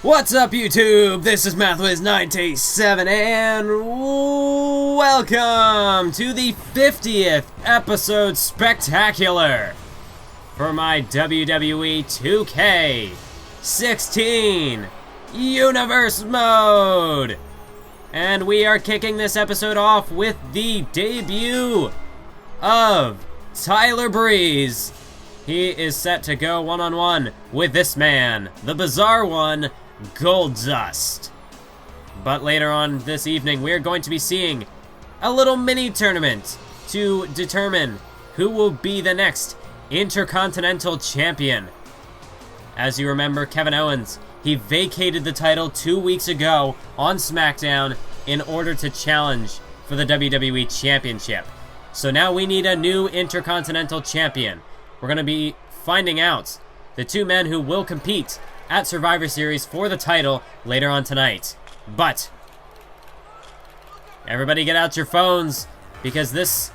What's up, YouTube? This is MathWiz97, and welcome to the 50th episode spectacular for my WWE 2K16 Universe Mode. And we are kicking this episode off with the debut of Tyler Breeze. He is set to go one-on-one with this man, the bizarre one, Goldust. But later on this evening, we're going to be seeing a little mini tournament to determine who will be the next Intercontinental Champion. As you remember, Kevin Owens, he vacated the title 2 weeks ago on SmackDown in order to challenge for the WWE Championship. So now we need a new Intercontinental Champion. We're going to be finding out the two men who will compete at Survivor Series for the title later on tonight. But everybody get out your phones, because this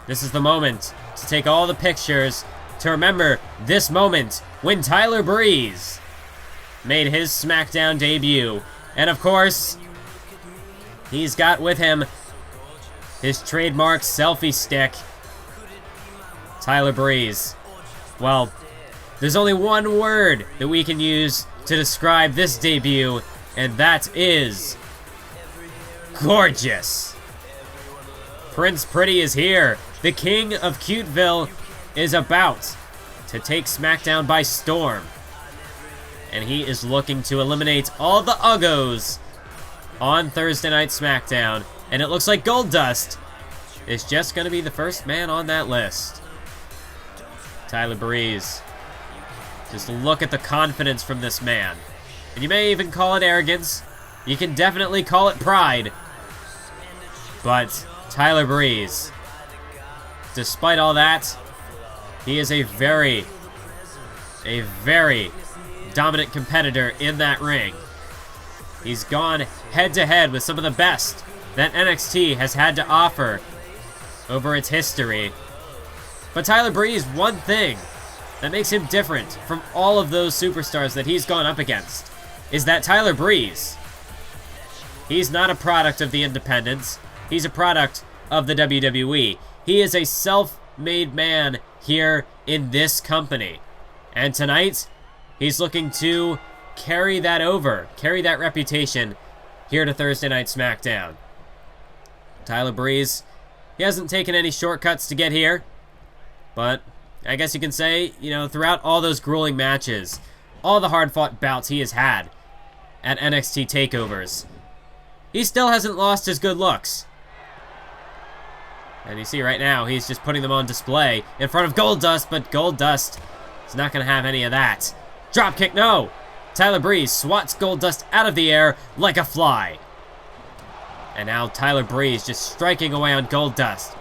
is the moment to take all the pictures to remember this moment when Tyler Breeze made his SmackDown debut. And of course, he's got with him his trademark selfie stick. Tyler Breeze. Well, there's only one word that we can use to describe this debut, and that is gorgeous. Prince Pretty is here. The king of Cuteville is about to take SmackDown by storm. And he is looking to eliminate all the Uggos on Thursday Night SmackDown. And it looks like Goldust is just going to be the first man on that list. Tyler Breeze. Just look at the confidence from this man. And you may even call it arrogance. You can definitely call it pride. But Tyler Breeze, despite all that, he is a very dominant competitor in that ring. He's gone head-to-head with some of the best that NXT has had to offer over its history. But Tyler Breeze, one thing that makes him different from all of those superstars that he's gone up against is that Tyler Breeze, he's not a product of the independents. He's a product of the WWE. He is a self-made man here in this company. And tonight, he's looking to carry that over, carry that reputation here to Thursday Night SmackDown. Tyler Breeze, he hasn't taken any shortcuts to get here. But I guess you can say, you know, throughout all those grueling matches, all the hard-fought bouts he has had at NXT takeovers, he still hasn't lost his good looks. And you see right now, he's just putting them on display in front of Goldust, but Goldust is not going to have any of that. Dropkick, no! Tyler Breeze swats Goldust out of the air like a fly. And now Tyler Breeze just striking away on Goldust.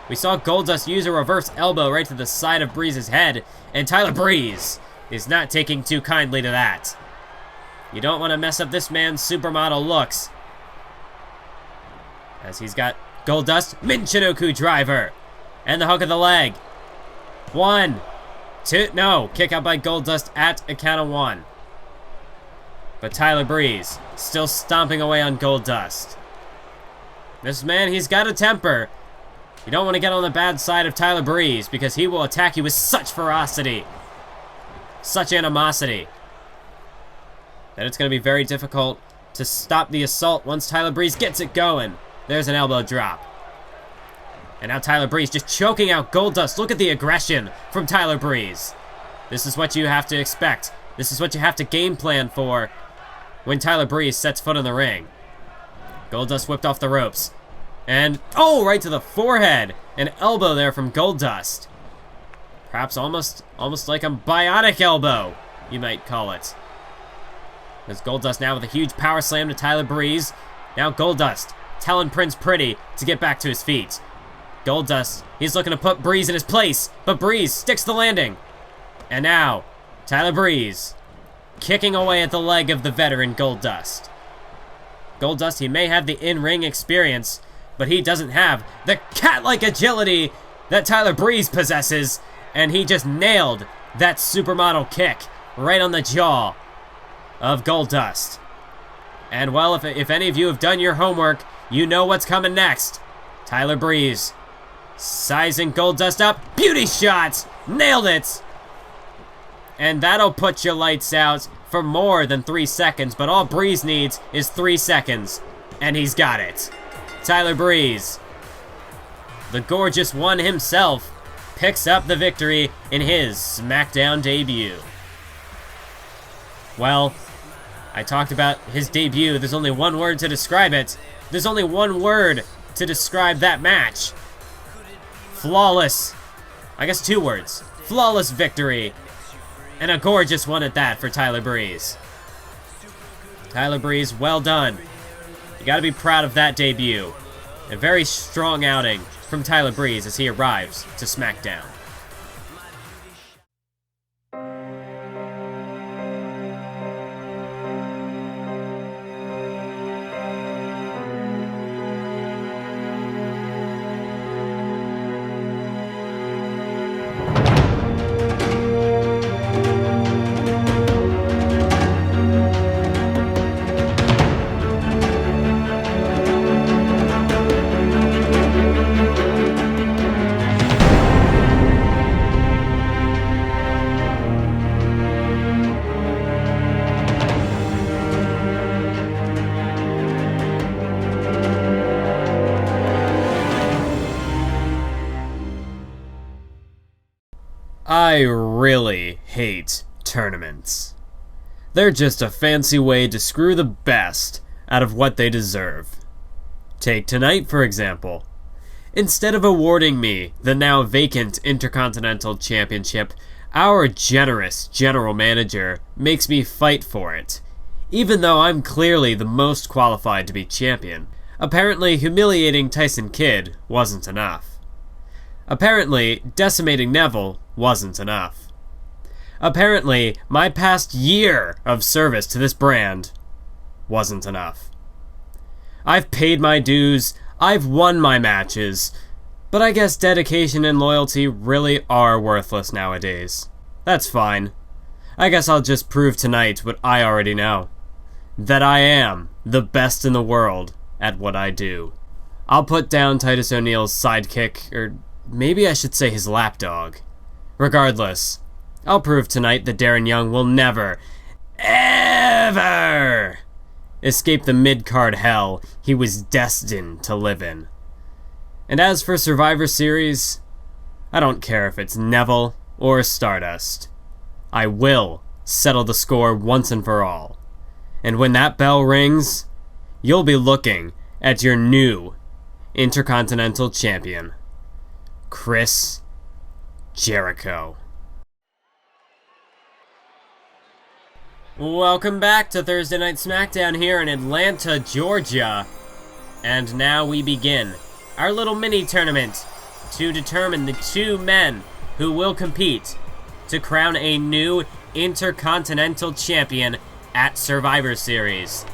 We saw Goldust use a reverse elbow right to the side of Breeze's head, and Tyler Breeze is not taking too kindly to that. You don't want to mess up this man's supermodel looks, as he's got Goldust, Michinoku driver, and the hook of the leg. 1, 2, no, kick out by Goldust at a count of 1. But Tyler Breeze still stomping away on Goldust. This man, he's got a temper. You don't want to get on the bad side of Tyler Breeze, because he will attack you with such ferocity, such animosity, that it's going to be very difficult to stop the assault once Tyler Breeze gets it going. There's an elbow drop. And now Tyler Breeze just choking out Goldust. Look at the aggression from Tyler Breeze. This is what you have to expect. This is what you have to game plan for when Tyler Breeze sets foot in the ring. Goldust whipped off the ropes. And, oh, right to the forehead. An elbow there from Goldust. Perhaps almost like a bionic elbow, you might call it. There's Goldust now with a huge power slam to Tyler Breeze. Now Goldust telling Prince Pretty to get back to his feet. Goldust, he's looking to put Breeze in his place, but Breeze sticks the landing. And now, Tyler Breeze kicking away at the leg of the veteran Goldust. Goldust, he may have the in-ring experience, but he doesn't have the cat-like agility that Tyler Breeze possesses, and he just nailed that supermodel kick right on the jaw of Goldust. And well, if any of you have done your homework, you know what's coming next. Tyler Breeze sizing Goldust up. Beauty shots! Nailed it! And that'll put your lights out for more than 3 seconds, but all Breeze needs is 3 seconds. And he's got it. Tyler Breeze, the gorgeous one himself, picks up the victory in his SmackDown debut. Well, I talked about his debut. There's only one word to describe it. There's only one word to describe that match. Flawless. I guess 2 words. Flawless victory. And a gorgeous one at that for Tyler Breeze. Tyler Breeze, well done. You gotta be proud of that debut. A very strong outing from Tyler Breeze as he arrives to SmackDown. I really hate tournaments. They're just a fancy way to screw the best out of what they deserve. Take tonight, for example. Instead of awarding me the now vacant Intercontinental Championship, our generous general manager makes me fight for it, even though I'm clearly the most qualified to be champion. Apparently, humiliating Tyson Kidd wasn't enough. Apparently, decimating Neville wasn't enough. Apparently, my past year of service to this brand wasn't enough. I've paid my dues, I've won my matches, but I guess dedication and loyalty really are worthless nowadays. That's fine. I guess I'll just prove tonight what I already know. That I am the best in the world at what I do. I'll put down Titus O'Neil's sidekick, or maybe I should say his lapdog. Regardless, I'll prove tonight that Darren Young will never, ever escape the mid-card hell he was destined to live in. And as for Survivor Series, I don't care if it's Neville or Stardust. I will settle the score once and for all. And when that bell rings, you'll be looking at your new Intercontinental Champion, Chris Jericho. Welcome back to Thursday Night SmackDown here in Atlanta, Georgia. And now we begin our little mini tournament to determine the 2 men who will compete to crown a new Intercontinental Champion at Survivor Series.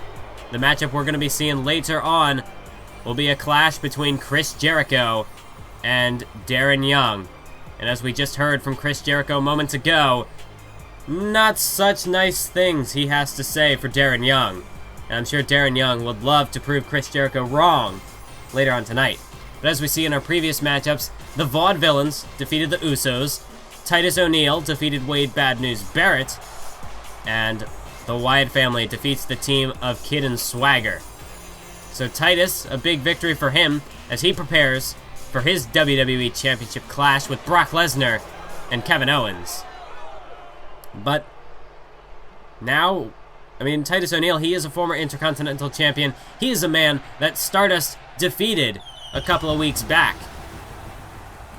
The matchup we're going to be seeing later on will be a clash between Chris Jericho and Darren Young. And as we just heard from Chris Jericho moments ago, not such nice things he has to say for Darren Young. And I'm sure Darren Young would love to prove Chris Jericho wrong later on tonight. But as we see in our previous matchups, the Vaudevillains defeated the Usos, Titus O'Neil defeated Wade Bad News Barrett, and the Wyatt family defeats the team of Kid and Swagger. So Titus, a big victory for him as he prepares for his WWE Championship clash with Brock Lesnar and Kevin Owens. But now, Titus O'Neil, he is a former Intercontinental Champion. He is a man that Stardust defeated a couple of weeks back.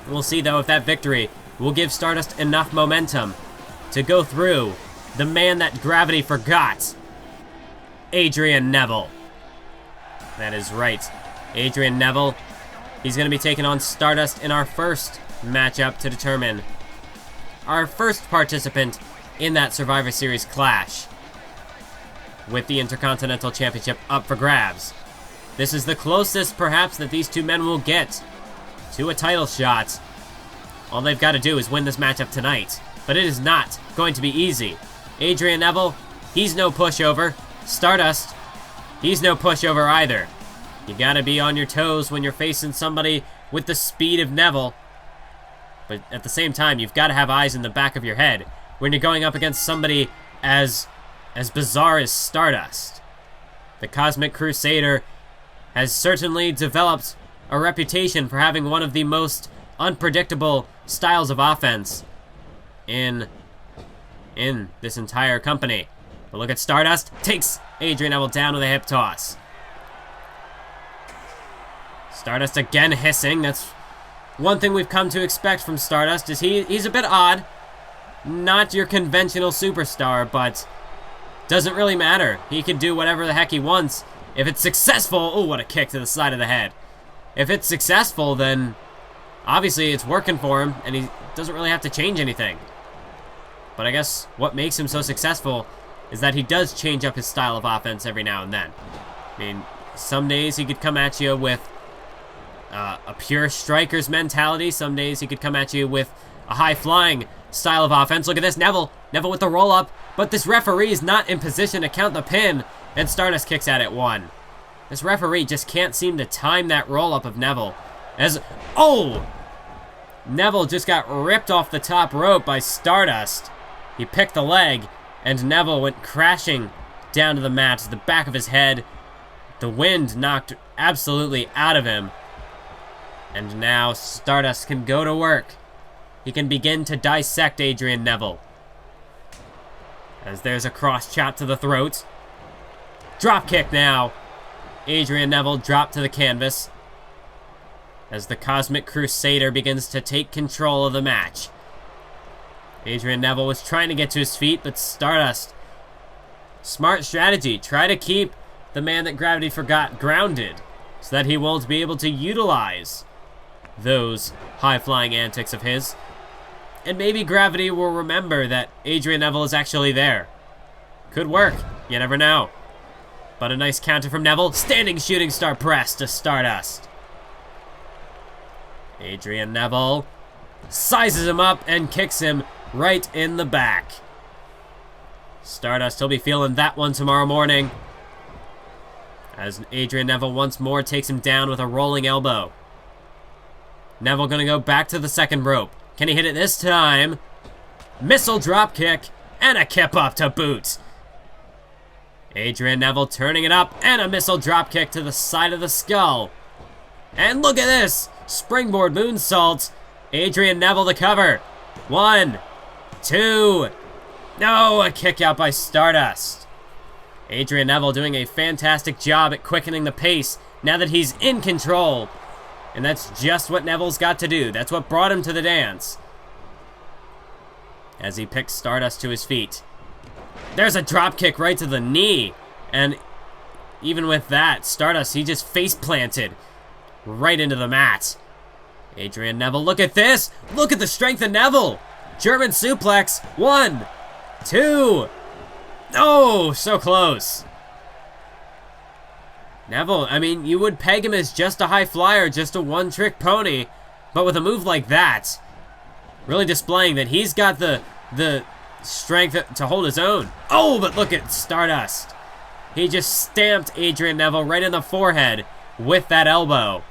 We'll see, though, if that victory will give Stardust enough momentum to go through the man that gravity forgot, Adrian Neville. That is right. Adrian Neville, he's going to be taking on Stardust in our first matchup to determine our first participant in that Survivor Series clash, with the Intercontinental Championship up for grabs. This is the closest, perhaps, that these 2 men will get to a title shot. All they've got to do is win this matchup tonight, but it is not going to be easy. Adrian Neville, He's no pushover. Stardust, he's no pushover either. You gotta be on your toes when you're facing somebody with the speed of Neville. But at the same time, you've got to have eyes in the back of your head when you're going up against somebody as bizarre as Stardust. The Cosmic Crusader has certainly developed a reputation for having one of the most unpredictable styles of offense in this entire company. But look at Stardust. Takes Adrian Neville down with a hip toss. Stardust again hissing. That's one thing we've come to expect from Stardust, is he's a bit odd. Not your conventional superstar, but doesn't really matter. He can do whatever the heck he wants. If it's successful, oh, what a kick to the side of the head. If it's successful, then obviously it's working for him, and he doesn't really have to change anything. But I guess what makes him so successful is that he does change up his style of offense every now and then. I mean, some days he could come at you with a pure striker's mentality. Some days he could come at you with a high-flying style of offense. Look at this, Neville. Neville with the roll-up, but this referee is not in position to count the pin, and Stardust kicks out at 1. This referee just can't seem to time that roll-up of Neville. Oh! Neville just got ripped off the top rope by Stardust. He picked the leg, and Neville went crashing down to the mat, the back of his head. The wind knocked absolutely out of him. And now Stardust can go to work. He can begin to dissect Adrian Neville. As there's a cross chop to the throat. Drop kick now. Adrian Neville dropped to the canvas. As the Cosmic Crusader begins to take control of the match. Adrian Neville was trying to get to his feet, but Stardust, smart strategy. Try to keep the man that gravity forgot grounded, so that he won't be able to utilize those high-flying antics of his. And maybe gravity will remember that Adrian Neville is actually there. Could work. You never know. But a nice counter from Neville. Standing shooting star press to Stardust. Adrian Neville sizes him up and kicks him right in the back. Stardust, he'll be feeling that one tomorrow morning. As Adrian Neville once more takes him down with a rolling elbow. Neville gonna go back to the second rope. Can he hit it this time? Missile drop kick and a kip up to boot. Adrian Neville turning it up and a missile drop kick to the side of the skull. And look at this! Springboard moonsault. Adrian Neville the cover. 1, 2. No, a kick out by Stardust. Adrian Neville doing a fantastic job at quickening the pace now that he's in control. And that's just what Neville's got to do. That's what brought him to the dance. As he picks Stardust to his feet. There's a drop kick right to the knee. And even with that, Stardust, he just face planted right into the mat. Adrian Neville, look at this. Look at the strength of Neville. German suplex. 1, 2. Oh, so close. Neville, I mean, you would peg him as just a high flyer, just a one-trick pony, but with a move like that, really displaying that he's got the strength to hold his own. Oh, but look at Stardust. He just stamped Adrian Neville right in the forehead with that elbow.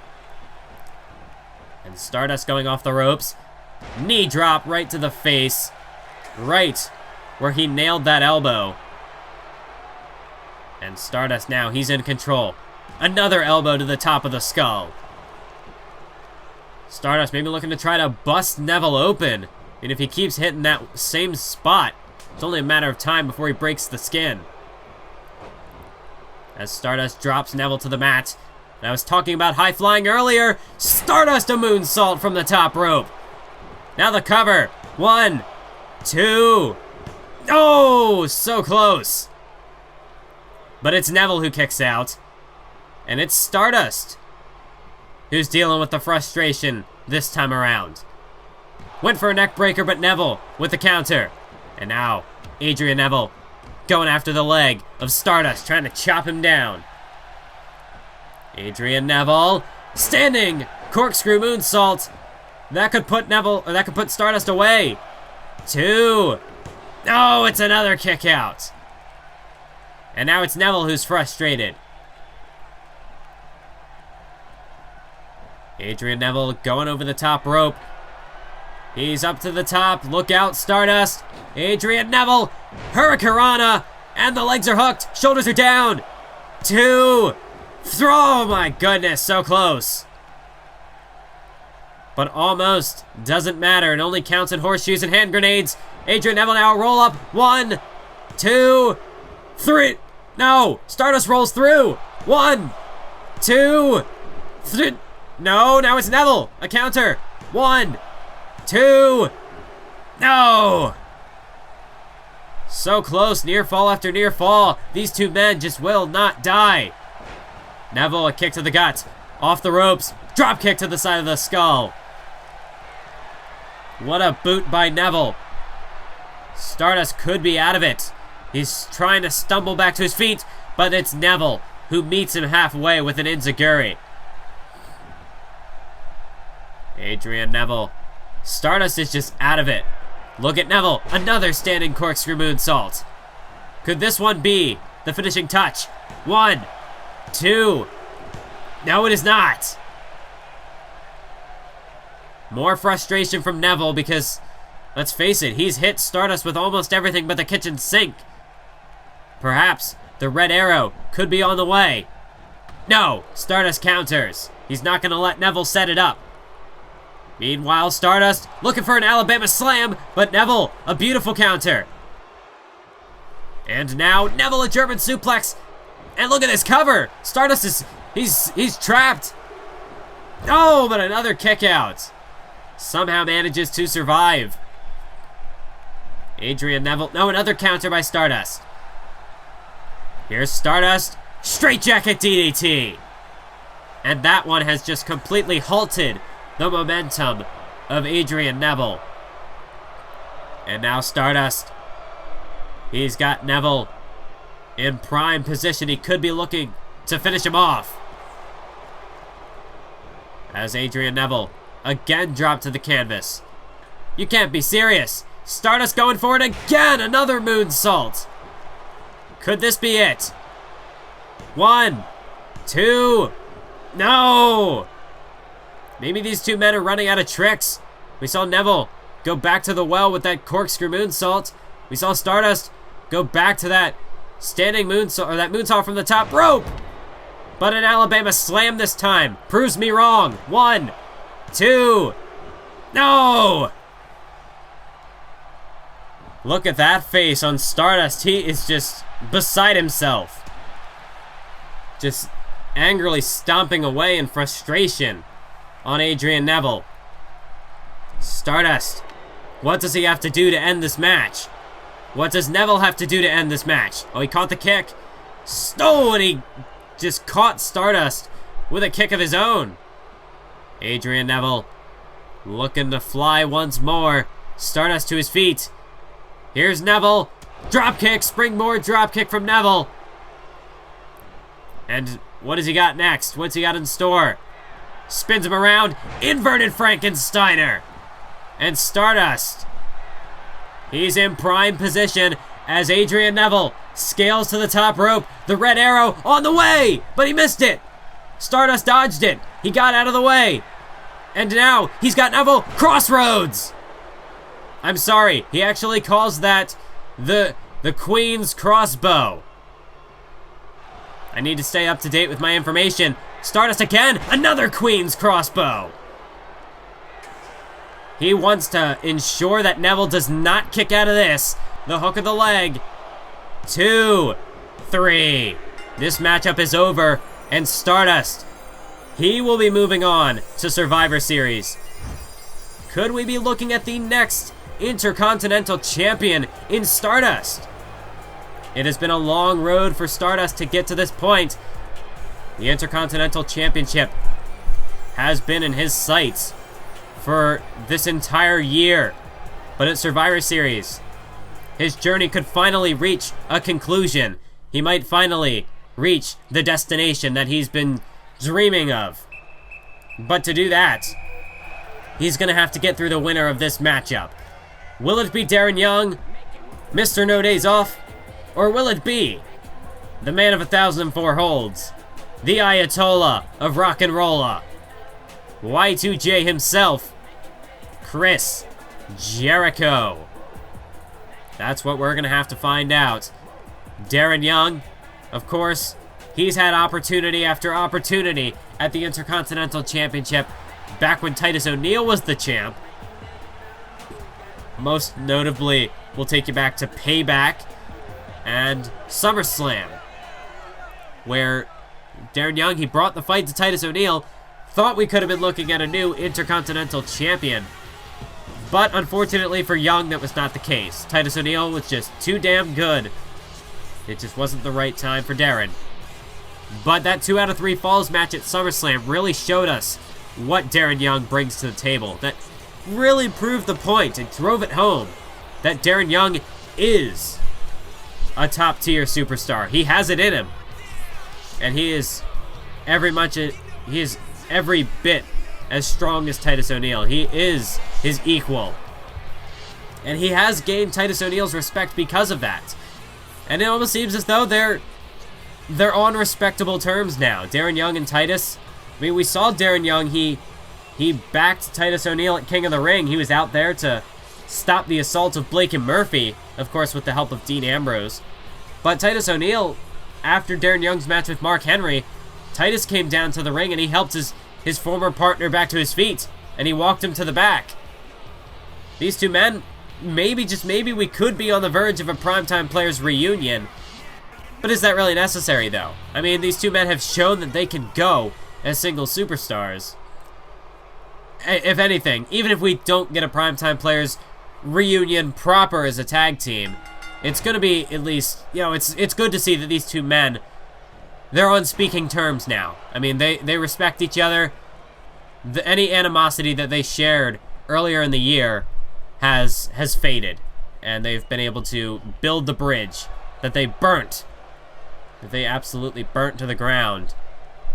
And Stardust going off the ropes. Knee drop right to the face, right where he nailed that elbow. And Stardust now, he's in control. Another elbow to the top of the skull. Stardust maybe looking to try to bust Neville open. And if he keeps hitting that same spot, it's only a matter of time before he breaks the skin. As Stardust drops Neville to the mat. And I was talking about high flying earlier. Stardust a moonsault from the top rope. Now the cover. 1, 2. Oh, so close. But it's Neville who kicks out. And it's Stardust who's dealing with the frustration this time around. Went for a neck breaker, but Neville with the counter. And now, Adrian Neville going after the leg of Stardust, trying to chop him down. Adrian Neville standing corkscrew moonsault. That could put Neville, or that could put Stardust away. 2. Oh, it's another kick out. And now it's Neville who's frustrated. Adrian Neville going over the top rope. He's up to the top. Look out, Stardust. Adrian Neville. Hurricanrana. And the legs are hooked. Shoulders are down. 2. Oh my goodness, so close. But almost doesn't matter. It only counts in horseshoes and hand grenades. Adrian Neville now roll up. 1, 2, 3. No, Stardust rolls through. 1, 2, 3. No, now it's Neville. A counter. 1, 2. No. So close. Near fall after near fall. These two men just will not die. Neville, a kick to the gut. Off the ropes. Drop kick to the side of the skull. What a boot by Neville. Stardust could be out of it. He's trying to stumble back to his feet, but it's Neville who meets him halfway with an enziguri. Adrian Neville. Stardust is just out of it. Look at Neville. Another standing corkscrew moonsault. Could this one be the finishing touch? 1, 2. No, it is not. More frustration from Neville because, let's face it, he's hit Stardust with almost everything but the kitchen sink. Perhaps the red arrow could be on the way. No, Stardust counters. He's not going to let Neville set it up. Meanwhile, Stardust looking for an Alabama slam, but Neville, a beautiful counter. And now Neville, a German suplex. And look at this cover. Stardust is, he's trapped. Oh, but another kick out. Somehow manages to survive. Adrian Neville, no, another counter by Stardust. Here's Stardust, straight jacket DDT. And that one has just completely halted the momentum of Adrian Neville. And now Stardust. He's got Neville in prime position. He could be looking to finish him off. As Adrian Neville again dropped to the canvas. You can't be serious. Stardust going for it again. Another moonsault. Could this be it? 1, 2. No. Maybe these two men are running out of tricks. We saw Neville go back to the well with that corkscrew moonsault. We saw Stardust go back to that standing moonsault, or that moonsault from the top rope. But an Alabama slam this time proves me wrong. 1, 2. No! Look at that face on Stardust. He is just beside himself. Just angrily stomping away in frustration on Adrian Neville. Stardust, what does he have to do to end this match? What does Neville have to do to end this match? Oh, he caught the kick. Oh, and he just caught Stardust with a kick of his own. Adrian Neville looking to fly once more. Stardust to his feet. Here's Neville. Dropkick, springboard dropkick from Neville. And what has he got next? What's he got in store? Spins him around. Inverted Frankensteiner. And Stardust. He's in prime position as Adrian Neville scales to the top rope. The red arrow on the way, but he missed it. Stardust dodged it. He got out of the way. And now he's got Neville crossroads. I'm sorry, he actually calls that the Queen's crossbow. I need to stay up to date with my information. Stardust again, another Queen's crossbow. He wants to ensure that Neville does not kick out of this. The hook of the leg. 2, 3. This matchup is over, and Stardust, he will be moving on to Survivor Series. Could we be looking at the next Intercontinental Champion in Stardust? It has been a long road for Stardust to get to this point. The Intercontinental Championship has been in his sights for this entire year. But at Survivor Series, his journey could finally reach a conclusion. He might finally reach the destination that he's been dreaming of. But to do that, he's going to have to get through the winner of this matchup. Will it be Darren Young, Mr. No Days Off, or will it be the man of 1,004 holds, the Ayatollah of Rock and Rolla, Y2J himself, Chris Jericho. That's what we're going to have to find out. Darren Young, of course, he's had opportunity after opportunity at the Intercontinental Championship back when Titus O'Neil was the champ. Most notably, we'll take you back to Payback and SummerSlam, where Darren Young, he brought the fight to Titus O'Neil, thought we could have been looking at a new Intercontinental Champion. But unfortunately for Young, that was not the case. Titus O'Neil was just too damn good. It just wasn't the right time for Darren. But that 2 out of 3 falls match at SummerSlam really showed us what Darren Young brings to the table. That really proved the point and drove it home that Darren Young is a top-tier superstar. He has it in him. And he is every bit as strong as Titus O'Neil. He is his equal. And he has gained Titus O'Neil's respect because of that. And it almost seems as though they're on respectable terms now. Darren Young and Titus. I mean, we saw Darren Young, he backed Titus O'Neil at King of the Ring. He was out there to stop the assault of Blake and Murphy, of course with the help of Dean Ambrose. But Titus O'Neil, after Darren Young's match with Mark Henry, Titus came down to the ring and he helped his former partner back to his feet, and he walked him to the back. These two men, maybe, just maybe, we could be on the verge of a Primetime Players reunion. But is that really necessary, though? I mean, these two men have shown that they can go as single superstars. If anything, even if we don't get a Primetime Players reunion proper as a tag team, it's going to be at least, you know, it's good to see that these two men, they're on speaking terms now. I mean, they respect each other. Any animosity that they shared earlier in the year has faded, and they've been able to build the bridge that they burnt, that they absolutely burnt to the ground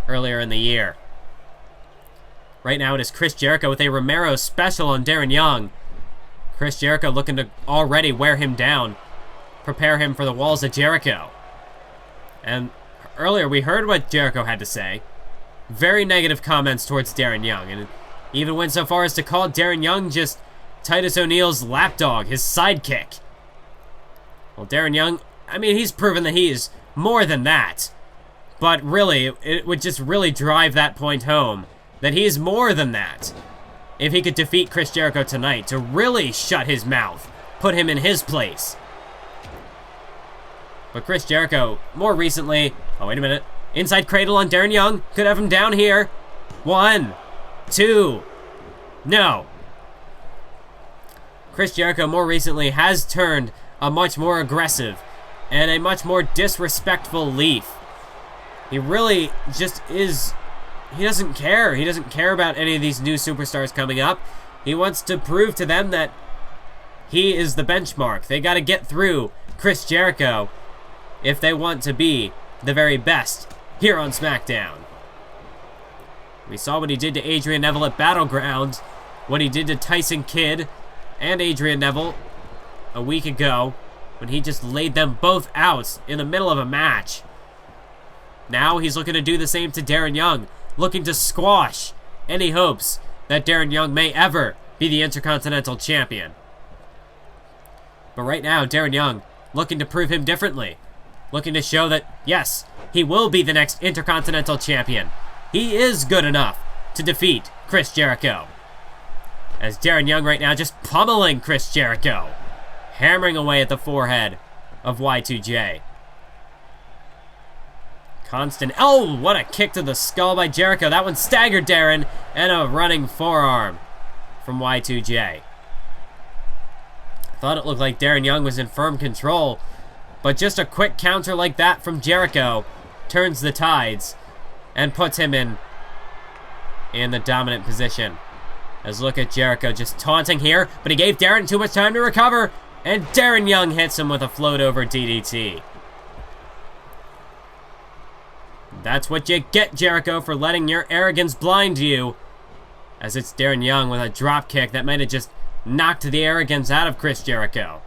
earlier in the year. Right now it is Chris Jericho with a Romero special on Darren Young. Chris Jericho looking to already wear him down, prepare him for the walls of Jericho. And earlier we heard what Jericho had to say. Very negative comments towards Darren Young, and even went so far as to call Darren Young just Titus O'Neil's lapdog, his sidekick. Well, Darren Young, I mean, he's proven that he is more than that. But really, it would just really drive that point home, that he is more than that. If he could defeat Chris Jericho tonight, to really shut his mouth, put him in his place. But Chris Jericho, more recently, oh wait a minute, inside cradle on Darren Young, could have him down here. 1, 2, no. Chris Jericho more recently has turned a much more aggressive and a much more disrespectful leaf. He really just is, he doesn't care. He doesn't care about any of these new superstars coming up. He wants to prove to them that he is the benchmark. They got to get through Chris Jericho if they want to be the very best here on SmackDown. We saw what he did to Adrian Neville at Battleground, what he did to Tyson Kidd and Adrian Neville a week ago, when he just laid them both out in the middle of a match. Now he's looking to do the same to Darren Young, looking to squash any hopes that Darren Young may ever be the Intercontinental Champion. But right now, Darren Young looking to prove him differently. Looking to show that, yes, he will be the next Intercontinental Champion. He is good enough to defeat Chris Jericho. As Darren Young right now just pummeling Chris Jericho, hammering away at the forehead of Y2J. Constant, oh, what a kick to the skull by Jericho. That one staggered Darren, and a running forearm from Y2J. Thought it looked like Darren Young was in firm control, but just a quick counter like that from Jericho turns the tides and puts him in the dominant position. As look at Jericho just taunting here, but he gave Darren too much time to recover, and Darren Young hits him with a float over DDT. That's what you get, Jericho, for letting your arrogance blind you. As it's Darren Young with a drop kick that might have just knocked the arrogance out of Chris Jericho.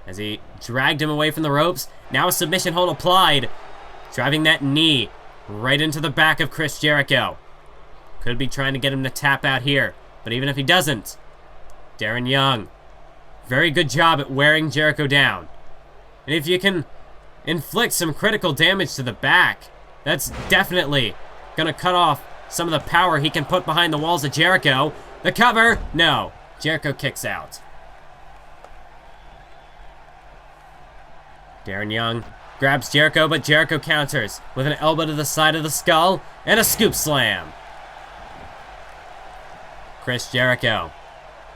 as he dragged him away from the ropes. Now a submission hold applied, driving that knee right into the back of Chris Jericho. Could be trying to get him to tap out here, but even if he doesn't, Darren Young, very good job at wearing Jericho down. And if you can inflict some critical damage to the back, that's definitely gonna cut off some of the power he can put behind the walls of Jericho. The cover, no. Jericho kicks out. Darren Young grabs Jericho, but Jericho counters with an elbow to the side of the skull and a scoop slam. Chris Jericho,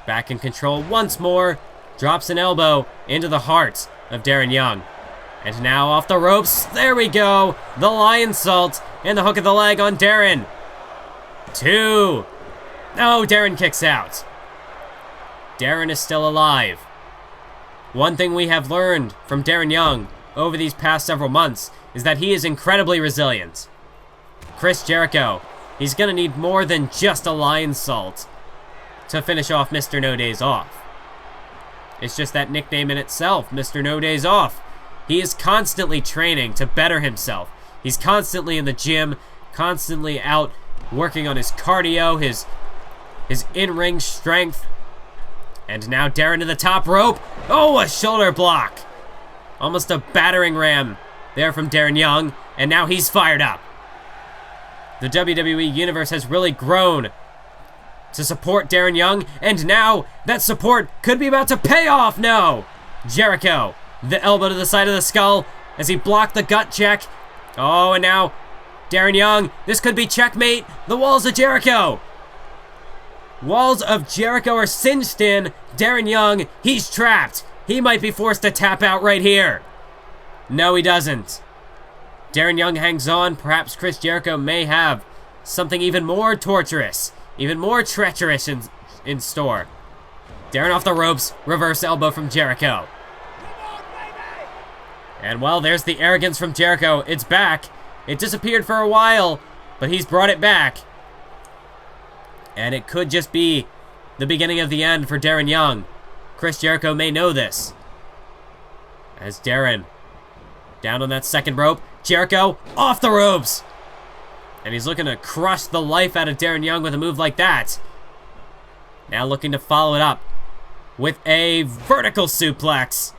back in control once more, drops an elbow into the heart of Darren Young. And now off the ropes, there we go, the lion salt and the hook of the leg on Darren. 2. No, Darren kicks out. Darren is still alive. One thing we have learned from Darren Young over these past several months is that he is incredibly resilient. Chris Jericho, he's gonna need more than just a lion salt to finish off Mr. No Days Off. It's just that nickname in itself, Mr. No Days Off. He is constantly training to better himself. He's constantly in the gym, constantly out working on his cardio, his in-ring strength. And now Darren to the top rope. Oh, a shoulder block. Almost a battering ram there from Darren Young, and now he's fired up. The WWE Universe has really grown to support Darren Young, and now that support could be about to pay off. No! Jericho, the elbow to the side of the skull as he blocked the gut check. Oh, and now Darren Young, this could be checkmate. The walls of Jericho. Walls of Jericho are cinched in. Darren Young, he's trapped. He might be forced to tap out right here. No, he doesn't. Darren Young hangs on. Perhaps Chris Jericho may have something even more torturous, even more treacherous in store. Darren off the ropes, reverse elbow from Jericho. And well, there's the arrogance from Jericho. It's back. It disappeared for a while, but he's brought it back. And it could just be the beginning of the end for Darren Young. Chris Jericho may know this. As Darren down on that second rope. Jericho off the ropes. And he's looking to crush the life out of Darren Young with a move like that. Now looking to follow it up with a vertical suplex.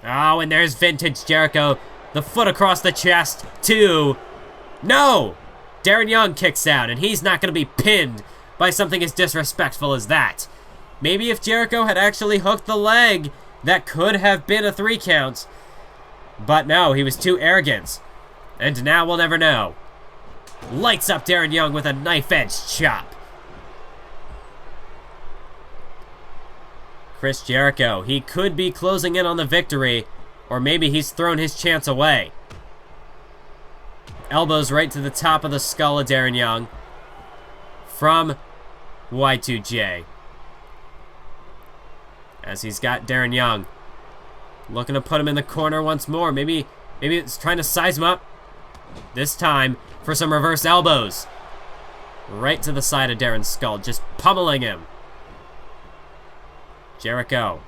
Oh, and there's vintage Jericho. The foot across the chest. 2. No! Darren Young kicks out, and he's not going to be pinned by something as disrespectful as that. Maybe if Jericho had actually hooked the leg, that could have been a 3 count. But no, he was too arrogant. And now we'll never know. Lights up Darren Young with a knife-edge chop. Chris Jericho, he could be closing in on the victory, or maybe he's thrown his chance away. Elbows right to the top of the skull of Darren Young from Y2J. As he's got Darren Young looking to put him in the corner once more. Maybe it's trying to size him up. This time for some reverse elbows. Right to the side of Darren's skull, just pummeling him. Jericho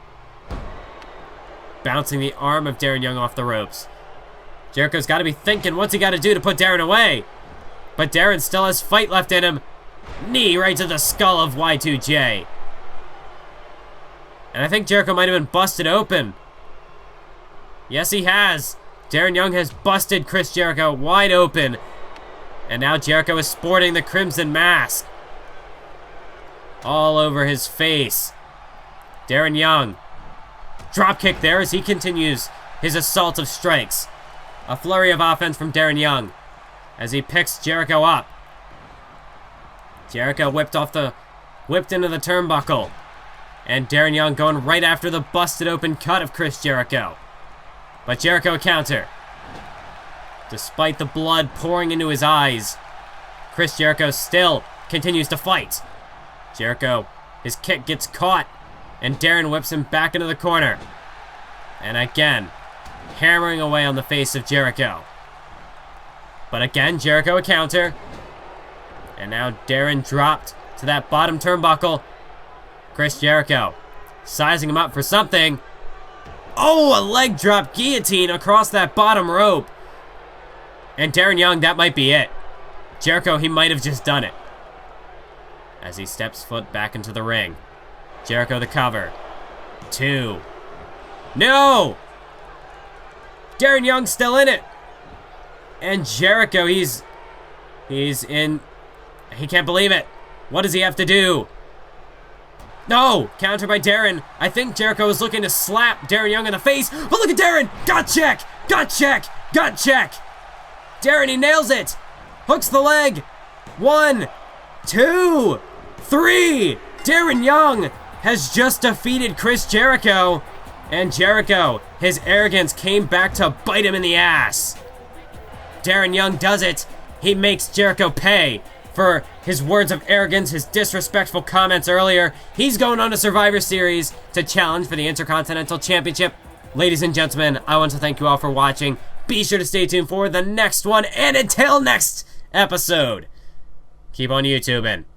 bouncing the arm of Darren Young off the ropes. Jericho's got to be thinking what's he got to do to put Darren away. But Darren still has fight left in him. Knee right to the skull of Y2J. And I think Jericho might have been busted open. Yes, he has. Darren Young has busted Chris Jericho wide open. And now Jericho is sporting the crimson mask all over his face. Darren Young. Dropkick there as he continues his assault of strikes. A flurry of offense from Darren Young as he picks Jericho up. Jericho whipped into the turnbuckle. And Darren Young going right after the busted open cut of Chris Jericho. But Jericho counter. Despite the blood pouring into his eyes, Chris Jericho still continues to fight. Jericho, his kick gets caught, and Darren whips him back into the corner. And again, hammering away on the face of Jericho. But again, Jericho a counter. And now Darren dropped to that bottom turnbuckle. Chris Jericho Sizing him up for something. Oh, a leg drop guillotine across that bottom rope. And Darren Young, that might be it. Jericho, he might have just done it. As he steps foot back into the ring. Jericho the cover. 2. No! Darren Young's still in it. And Jericho, he's in. He can't believe it. What does he have to do? No! Counter by Darren. I think Jericho is looking to slap Darren Young in the face. But look at Darren! Gut check! Gut check! Gut check! Darren, he nails it! Hooks the leg! 1, 2, 3! Darren Young has just defeated Chris Jericho. And Jericho, his arrogance came back to bite him in the ass. Darren Young does it. He makes Jericho pay for his words of arrogance, his disrespectful comments earlier. He's going on to Survivor Series to challenge for the Intercontinental Championship. Ladies and gentlemen, I want to thank you all for watching. Be sure to stay tuned for the next one, and until next episode, keep on YouTubing.